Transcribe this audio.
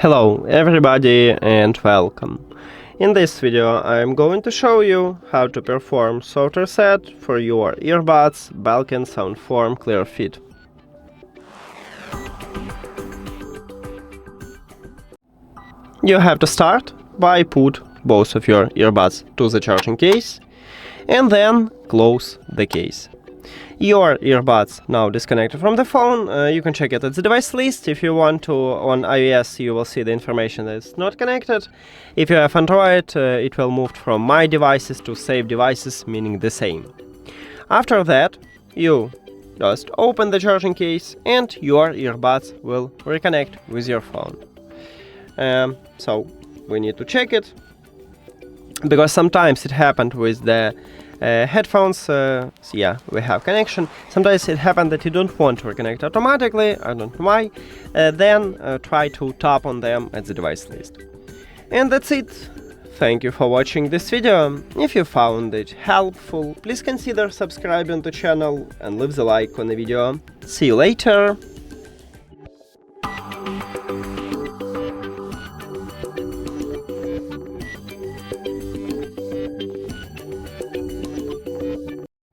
Hello everybody and welcome. In this video I am going to show you how to perform soft reset for your earbuds BELKIN SoundForm ClearFit. You have to start by put both of your earbuds to the charging case and then close the case. Your earbuds now disconnected from the phone. You can check it at the device list. If you want to, on iOS you will see the information that it's not connected. If you have Android, it will move from My Devices to Save Devices, meaning the same. After that, you just open the charging case and your earbuds will reconnect with your phone. So we need to check it, because sometimes it happened with the headphones. So yeah, we have connection. Sometimes it happened that you don't want to reconnect automatically. I don't know why. Then try to tap on them at the device list. And that's it. Thank you for watching this video. If you found it helpful, please consider subscribing to the channel and leave the like on the video. See you later.